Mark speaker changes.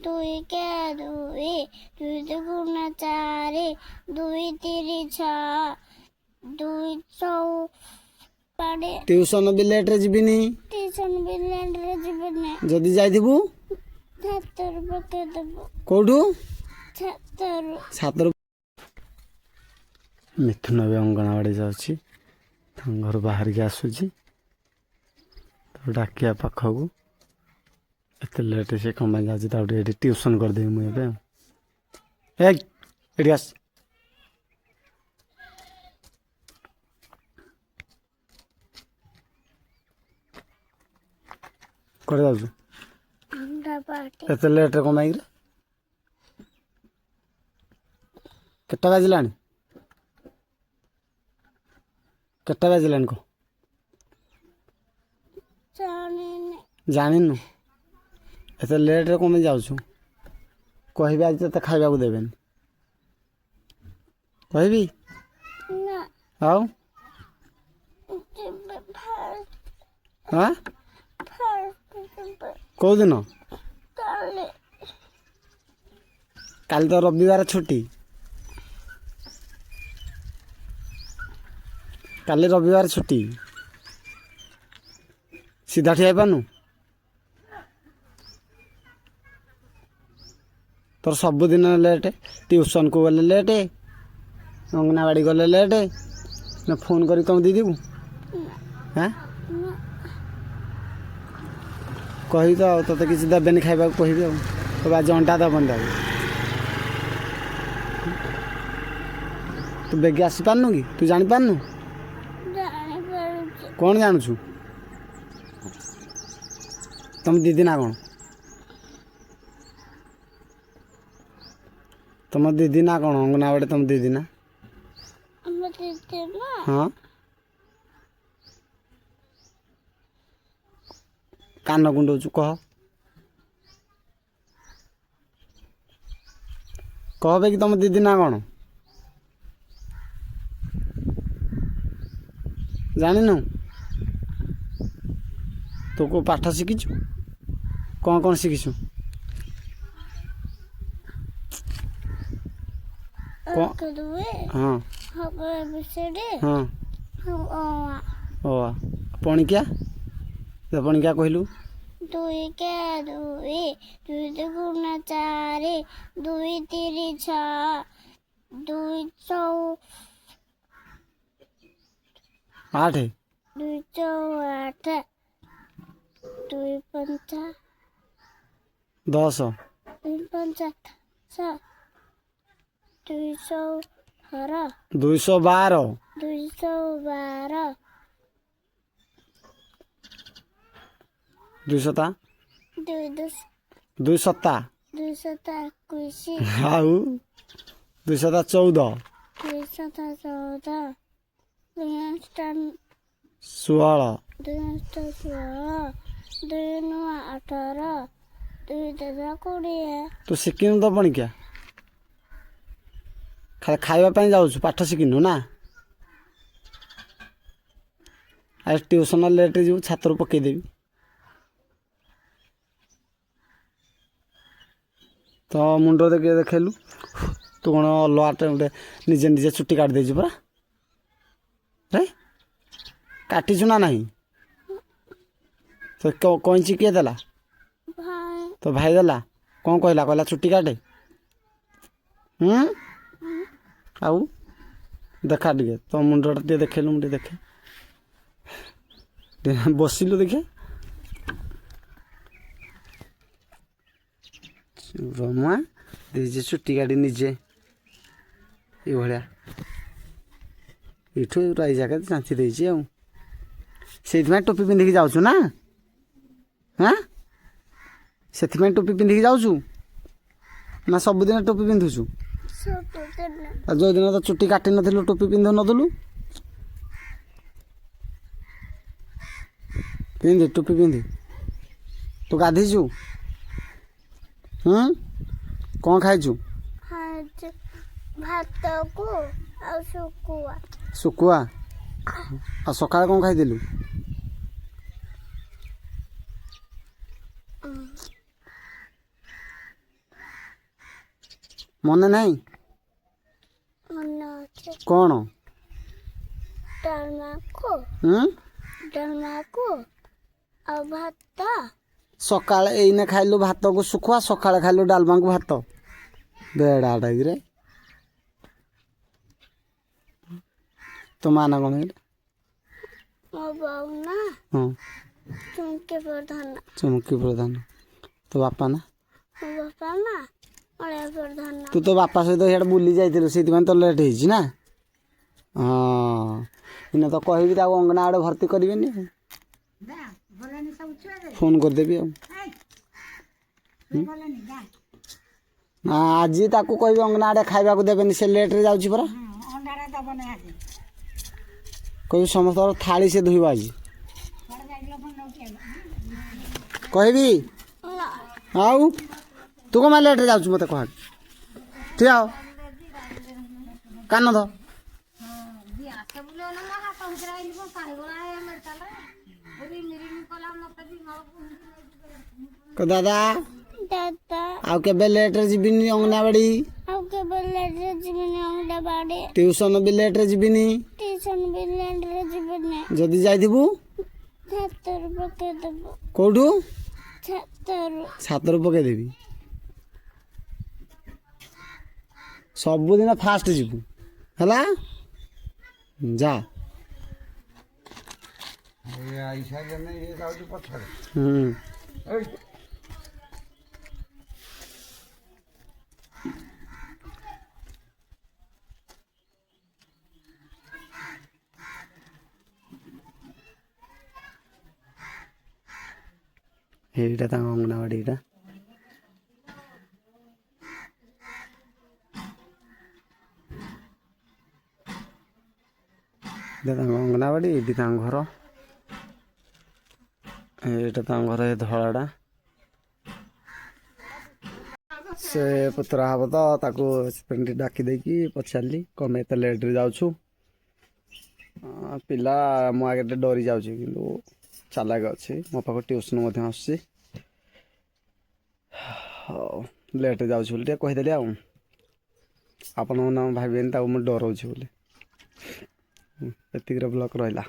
Speaker 1: ଦୁଇ କେ ଦୁଇ, ଦୁଇ ଦୁଗୁଣ ଚାରି, ଦୁଇ ତିରି ଛଅ, ଦୁଇ ଚଉ ପାଡ଼େ।
Speaker 2: ଟ୍ୟୁସନ ବି ଲେଟ୍ରେ ଯିବିନି।
Speaker 1: ଟ୍ୟୁସନ ବି ଲେଟ୍ରେ ଯିବିନି।
Speaker 2: ଯଦି ଯାଇଥିବୁ
Speaker 1: ଛାତରୁ ପକେଇଦେବୁ।
Speaker 2: କୋଉଠୁ?
Speaker 1: ଛାତରୁ।
Speaker 2: ମିଥୁନ ବି ଅଙ୍ଗନବାଡ଼ି ଯାଉଛି। ତାଙ୍କ ଘରୁ ବାହାରିକି ଆସୁଛି। ତାକୁ ଡାକିବା ପାଖକୁ। ଏତେ ଲେଟ୍ ସେ କ'ଣ ପାଇଁ ଯାଉଛି? ତାକୁ ଟିକେ ଏଠି ଟ୍ୟୁସନ୍ କରିଦେବି ମୁଁ ଏବେ। ଏଠି ଆସ। କୁଆଡ଼େ ଯାଉଛୁ? ଏତେ ଲେଟ୍ରେ କ'ଣ ପାଇଁ? କେତେ ବାଜିଲାଣି? କେତେ ବାଜିଲାଣି କହ? ଜାଣିନୁ? ଏତେ ଲେଟ୍ରେ କ'ଣ ପାଇଁ ଯାଉଛୁ? କହିବି ଆଜି ତୋତେ ଖାଇବାକୁ ଦେବେନି। କହିବି? ଆଉ ହଁ କେଉଁଦିନ? କାଲି ତ ରବିବାର ଛୁଟି। କାଲି ରବିବାର ଛୁଟି। ସିଧା ଠିଆ ହେଇପାରୁନୁ? ତୋର ସବୁଦିନ ଲେଟ୍। ଟ୍ୟୁସନ୍କୁ ଗଲେ ଲେଟ୍, ଅଙ୍ଗନବାଡ଼ି ଗଲେ ଲେଟ୍। ନା ଫୋନ୍ କରି କ'ଣ ଦେଇଦେବୁ? ହାଁ କହିବି ତ ଆଉ ତୋତେ କିଛି ଦେବେନି ଖାଇବାକୁ କହିବି ଆଉ। ତୋ ଆଜି ଅଣ୍ଡା ଦେବନି ତାକୁ। ତୁ ବେଗି ଆସିପାରୁନୁ କି? ତୁ ଜାଣିପାରୁନୁ? କ'ଣ ଜାଣୁଛୁ? ତମ ଦିଦି ନା କ'ଣ? ତମ ଦିଦି ନା କ'ଣ? ଅଙ୍ଗନବାଡ଼ି ତମ ଦିଦି ନା? ହଁ କାନ କୁଣ୍ଡଉଛୁ କହ। କହ ବେ କି ତମ ଦିଦି ନା କ'ଣ? ଜାଣିନୁ? ତୁ କେଉଁ ପାଠ ଶିଖିଛୁ? କ'ଣ ଶିଖିଛୁ? ହଁ ହଁ ପଣିକିଆ ପଣିକିଆ କହିଲୁ?
Speaker 1: ଦୁଇ କେ ଦୁଇ, ଦୁଇ ଦୁଗୁଣ ଚାରି, ଦୁଇ ତିରି ଛଅ, ଦୁଇ ଚଉ
Speaker 2: ଆଠ,
Speaker 1: ଦୁଇ ଚଉ ଆଠ, ଦୁଇ ପଞ୍ଚା
Speaker 2: 10,
Speaker 1: ଦୁଇ ପଞ୍ଚା 10, ଦୁଇ ଚଉ
Speaker 2: 212,
Speaker 1: 212,
Speaker 2: 200,
Speaker 1: 221,
Speaker 2: ଆଉ 214,
Speaker 1: 214,
Speaker 2: 16,
Speaker 1: 2 ନୂଆ 18, 2 10 20।
Speaker 2: ତୁ ଶିଖିନୁ ତ ପଣିକିଆ? ଖାଲି ଖାଇବା ପାଇଁ ଯାଉଛୁ, ପାଠ ଶିଖିନୁ ନା? ଆଜି ଟ୍ୟୁସନ୍ ଲେଟ୍ରେ ଯିବୁ, ଛାତରୁ ପକେଇଦେବି। ତ ମୁଣ୍ଡ ଦେଖେଇଲୁ। ତୁ କ'ଣ ଅଲଗା ଗୋଟେ ନିଜେ ନିଜେ ଚୁଟି କାଟିଦେଇଛୁ ପରା? କାଟିଛୁ ନା ନାହିଁ? ତ କଇଁଚି କିଏ ଦେଲା? ତୋ ଭାଇ ଦେଲା। କ'ଣ କହିଲା ଚୁଟି କାଟେ? ଆଉ ଦେଖା ଟିକେ ତୋ ମୁଣ୍ଡଟା ଟିକେ ଦେଖେଇଲୁ, ମୁଁ ଟିକେ ଦେଖେ। ବସିଲୁ ଦେଖେ। ରମା ଦେଇଛି ଚୁଟି କାଟି ନିଜେ ଏଇଭଳିଆ। ଏଇଠୁ ରାଇ ଜାଗା ଚାଞ୍ଚି ଦେଇଛି ଆଉ। ସେଇଥିପାଇଁ ଟୋପି ପିନ୍ଧିକି ଯାଉଛୁ ନା? ସେଥିପାଇଁ ଟୋପି ପିନ୍ଧିକି ଯାଉଛୁ ନା ସବୁଦିନ ଟୋପି ପିନ୍ଧୁଛୁ? ଯେଉଁଦିନ ତ ଚୁଟି କାଟି ନଥିଲୁ ଟୋପି ପିନ୍ଧୁ ନଥିଲୁ? ପିନ୍ଧି ଟୋପି ପିନ୍ଧି। ତୁ ଗାଧୋଇଛୁ? କ'ଣ ଖାଇଛୁ?
Speaker 1: ଭାତକୁ ଆଉ
Speaker 2: ଶୁଖୁଆ। ଆଉ ସକାଳେ କ'ଣ ଖାଇଥିଲୁ? ମନେ ନାହିଁ
Speaker 1: ମନେ ଅଛି
Speaker 2: କ'ଣ?
Speaker 1: ଡାଲମାକୁ
Speaker 2: ହୁଁ
Speaker 1: ଡାଲମାକୁ ଆଉ ଭାତ
Speaker 2: ସକାଳେ ଏଇନେ ଖାଇଲୁ ଭାତକୁ ଶୁଖୁଆ, ସକାଳେ ଖାଇଲୁ ଡାଲମାକୁ ଭାତ। ବେଡ଼ାଟା କିରେ ତୋ ମା ନା କ'ଣ ଏଇଟା?
Speaker 1: ମୋ ବୋଉ ନା
Speaker 2: ହଁ
Speaker 1: ଚୁମକି ପ୍ରଧାନ।
Speaker 2: ଚୁମକି ପ୍ରଧାନ। ତୋ ବାପା ନା?
Speaker 1: ମୋ ବାପା ନା ଅଳିଆ ପ୍ରଧାନ।
Speaker 2: ତୁ ତୋ ବାପା ସହିତ ସିଆଡ଼େ ବୁଲି ଯାଇଥିଲୁ, ସେଇଥିପାଇଁ ତ ଲେଟ୍ ହେଇଛି ନା? ହଁ ଏଇନେ ତ କହିବି ତାକୁ ଅଙ୍ଗନା ଆଡ଼େ ଭର୍ତ୍ତି କରିବେନି। ଫୋନ୍ କରିଦେବି ଆଉ। ଆଜି ତାକୁ କହିବି ଅଙ୍ଗନା ଆଡ଼େ ଖାଇବାକୁ ଦେବେନି, ସେ ଲେଟ୍ରେ ଯାଉଛି ପରା। କହିବି ସମସ୍ତଙ୍କର ଥାଳି ସେ ଧୋଇବ ଆଜି କହିବି।
Speaker 1: ନା
Speaker 2: ଆଉ ତୁ କ'ଣ ପାଇଁ ଲେଟ୍ରେ ଯାଉଛୁ ମୋତେ କହ? ଠିଆ ହ, କାନ ଧ। ଦାଦା
Speaker 1: ଦାଦା
Speaker 2: ଆଉ କେବେ ଲେଟ୍ରେ ଯିବିନି ଅଙ୍ଗନାବାଡ଼ି,
Speaker 1: ଆଉ କେବେ ଲେଟ୍ରେ ଯିବିନି ଅଙ୍ଗନବାଡ଼ି,
Speaker 2: ଟିଉସନ ବି ଲେଟ୍ରେ ଯିବିନି।
Speaker 1: ଟିଉସନ ବି ଲେଟ୍ରେ ଯିବିନି।
Speaker 2: ଯଦି ଯାଇଥିବୁ
Speaker 1: ଛାତରୁ ପକେଇଦେବୁ।
Speaker 2: କୋଉଠୁ?
Speaker 1: ଛାତରୁ
Speaker 2: ପକେଇଦେବି। ସବୁଦିନ ଫାଷ୍ଟ ଯିବୁ ହେଲା, ଯା। এইটা ତାଙ୍କ ଅଙ୍ଗନାବାଡ଼ି ଏଇଟା। ତାଙ୍କ ଅଙ୍ଗନାବାଡ଼ି, ଏଇଠି ତାଙ୍କ ଘର, ଏଇଟା ତାଙ୍କ ଘର, ଏ ଧଳାଟା। ସେ ପୁତୁରା ହବ ତ, ତାକୁ ସେଥିପାଇଁ ଡାକି ଦେଇକି ପଚାରିଲି କ'ଣ ପାଇଁ ଏତେ ଲେଟ୍ରେ ଯାଉଛୁ। ପିଲା ମୋ ଆଗରେ ଡରି ଯାଉଛି କିନ୍ତୁ ଚାଲାକ ଅଛି, ମୋ ପାଖକୁ ଟ୍ୟୁସନ୍ ମଧ୍ୟ ଆସୁଛି। ହଉ ଲେଟ୍ରେ ଯାଉଛି ବୋଲି ଟିକେ କହିଦେଲି ଆଉ। ଆପଣଙ୍କ ନାମ ଭାବିବେନି ତାକୁ ମୁଁ ଡରଉଛି ବୋଲି। ଏତିକିରେ ବ୍ଲକ୍ ରହିଲା।